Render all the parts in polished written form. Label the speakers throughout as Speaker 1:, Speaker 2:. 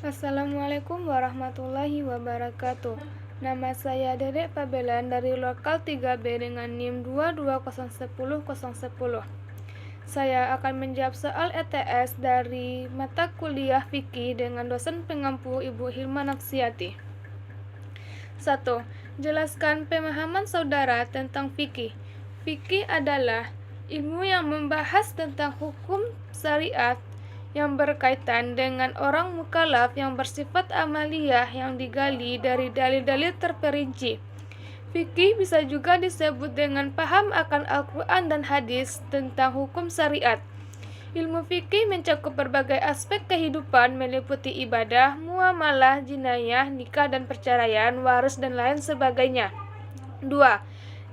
Speaker 1: Assalamualaikum warahmatullahi wabarakatuh. Nama saya Dedek Fabelan dari Lokal 3B dengan NIM 2201010. Saya akan menjawab soal ETS dari mata kuliah fikih dengan dosen pengampu Ibu Hilma Nafsiati. 1. Jelaskan pemahaman saudara tentang fikih. Fikih adalah ilmu yang membahas tentang hukum syariat yang berkaitan dengan orang mukallaf yang bersifat amaliyah yang digali dari dalil-dalil terperinci. Fikih bisa juga disebut dengan paham akan Al-Quran dan hadis tentang hukum syariat. Ilmu fikih mencakup berbagai aspek kehidupan meliputi ibadah, muamalah, jinayah, nikah dan perceraian, waris dan lain sebagainya. 2.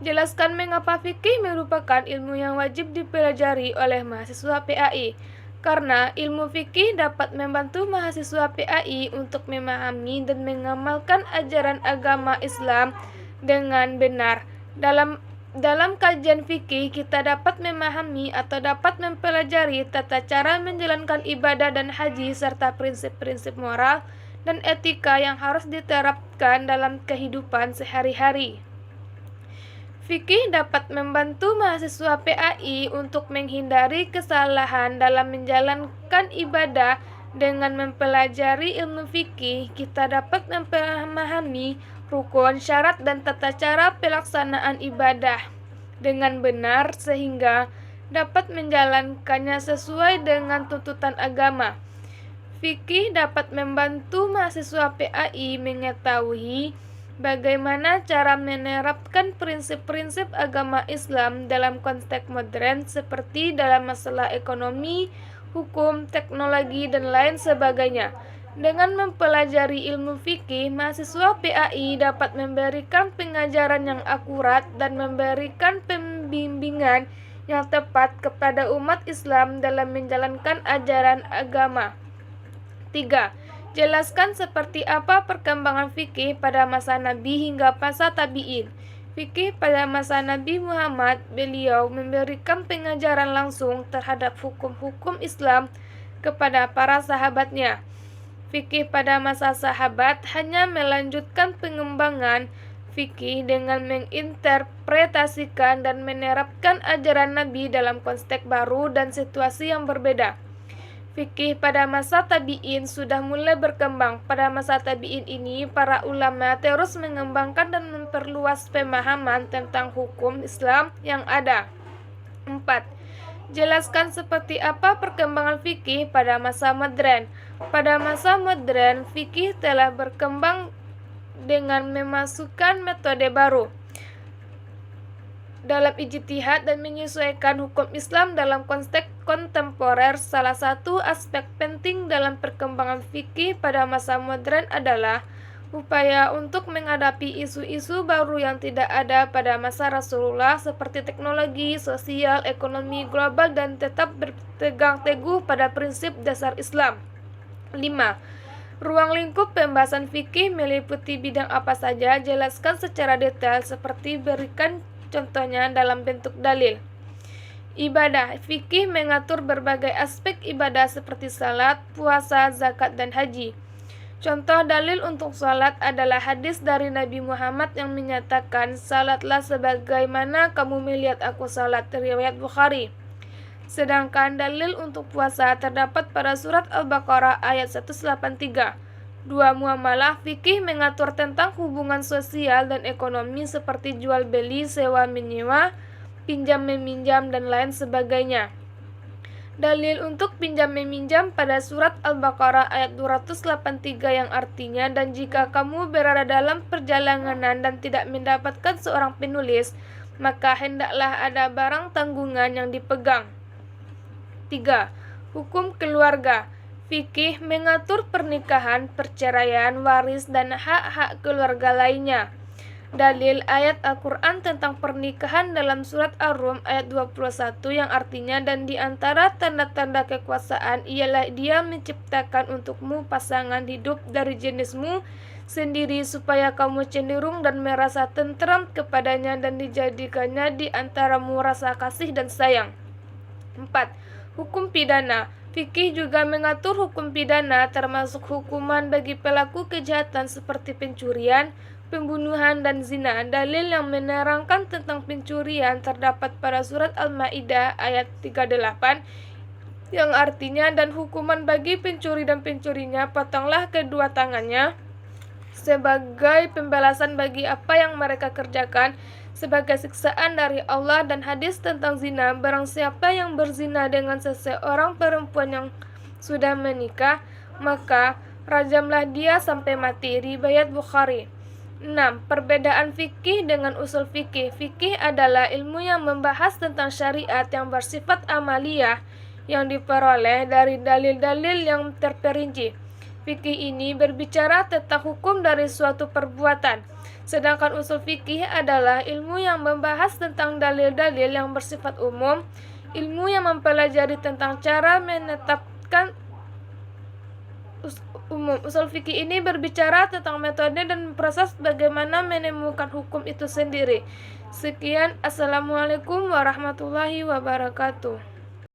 Speaker 1: Jelaskan mengapa fikih merupakan ilmu yang wajib dipelajari oleh mahasiswa PAI. Karena ilmu fikih dapat membantu mahasiswa PAI untuk memahami dan mengamalkan ajaran agama Islam dengan benar. Dalam kajian fikih, kita dapat memahami atau dapat mempelajari tata cara menjalankan ibadah dan haji serta prinsip-prinsip moral dan etika yang harus diterapkan dalam kehidupan sehari-hari. Fikih dapat membantu mahasiswa PAI untuk menghindari kesalahan dalam menjalankan ibadah. Dengan mempelajari ilmu fikih, kita dapat memahami rukun, syarat, dan tata cara pelaksanaan ibadah dengan benar sehingga dapat menjalankannya sesuai dengan tuntutan agama. Fikih dapat membantu mahasiswa PAI mengetahui bagaimana cara menerapkan prinsip-prinsip agama Islam dalam konteks modern seperti dalam masalah ekonomi, hukum, teknologi, dan lain sebagainya. Dengan mempelajari ilmu fikih, mahasiswa PAI dapat memberikan pengajaran yang akurat dan memberikan pembimbingan yang tepat kepada umat Islam dalam menjalankan ajaran agama. 3. Jelaskan seperti apa perkembangan fikih pada masa Nabi hingga masa tabi'in. Fikih pada masa Nabi Muhammad, beliau memberikan pengajaran langsung terhadap hukum-hukum Islam kepada para sahabatnya. Fikih pada masa sahabat hanya melanjutkan pengembangan fikih dengan menginterpretasikan dan menerapkan ajaran Nabi dalam konteks baru dan situasi yang berbeda. Fikih pada masa tabi'in sudah mulai berkembang. Pada masa tabi'in ini, para ulama terus mengembangkan dan memperluas pemahaman tentang hukum Islam yang ada. 4. Jelaskan seperti apa perkembangan fikih pada masa modern. Pada masa modern, fikih telah berkembang dengan memasukkan metode baru dalam ijtihad dan menyesuaikan hukum Islam dalam konteks kontemporer. Salah satu aspek penting dalam perkembangan fikih pada masa modern adalah upaya untuk menghadapi isu-isu baru yang tidak ada pada masa Rasulullah seperti teknologi, sosial, ekonomi global dan tetap berpegang teguh pada prinsip dasar Islam. 5. Ruang lingkup pembahasan fikih meliputi bidang apa saja? Jelaskan secara detail seperti berikan contohnya dalam bentuk dalil. Ibadah. Fikih mengatur berbagai aspek ibadah seperti salat, puasa, zakat, dan haji. Contoh dalil untuk salat adalah hadis dari Nabi Muhammad yang menyatakan, "Salatlah sebagaimana kamu melihat aku salat," riwayat Bukhari. Sedangkan dalil untuk puasa terdapat pada surat Al-Baqarah ayat 183. 2. Muamalah. Fikih mengatur tentang hubungan sosial dan ekonomi seperti jual beli, sewa menyewa, pinjam meminjam, dan lain sebagainya. Dalil untuk pinjam meminjam pada surat Al-Baqarah ayat 283 yang artinya, "Dan jika kamu berada dalam perjalanan dan tidak mendapatkan seorang penulis, maka hendaklah ada barang tanggungan yang dipegang." 3. Hukum keluarga. Fikih mengatur pernikahan, perceraian, waris, dan hak-hak keluarga lainnya. Dalil ayat Al-Quran tentang pernikahan dalam surat Ar-Rum ayat 21 yang artinya, "Dan di antara tanda-tanda kekuasaan ialah Dia menciptakan untukmu pasangan hidup dari jenismu sendiri supaya kamu cenderung dan merasa tentram kepadanya dan dijadikannya di antaramu rasa kasih dan sayang." 4. Hukum pidana. Fikih juga mengatur hukum pidana, termasuk hukuman bagi pelaku kejahatan seperti pencurian, pembunuhan, dan zina. Dalil yang menerangkan tentang pencurian terdapat pada surat Al-Maidah ayat 38, yang artinya, dan hukuman bagi pencuri dan pencurinya, potonglah kedua tangannya sebagai pembalasan bagi apa yang mereka kerjakan, sebagai siksaan dari Allah. Dan hadis tentang zina, barang siapa yang berzina dengan seseorang perempuan yang sudah menikah, maka rajamlah dia sampai mati. Riwayat Bukhari. 6. Perbedaan fikih dengan usul fikih. Fikih adalah ilmu yang membahas tentang syariat yang bersifat amaliyah, yang diperoleh dari dalil-dalil yang terperinci. Fikih ini berbicara tentang hukum dari suatu perbuatan, sedangkan usul fikih adalah ilmu yang membahas tentang dalil-dalil yang bersifat umum, ilmu yang mempelajari tentang cara menetapkan umum. Usul fikih ini berbicara tentang metode dan proses bagaimana menemukan hukum itu sendiri. Sekian, Assalamualaikum warahmatullahi wabarakatuh.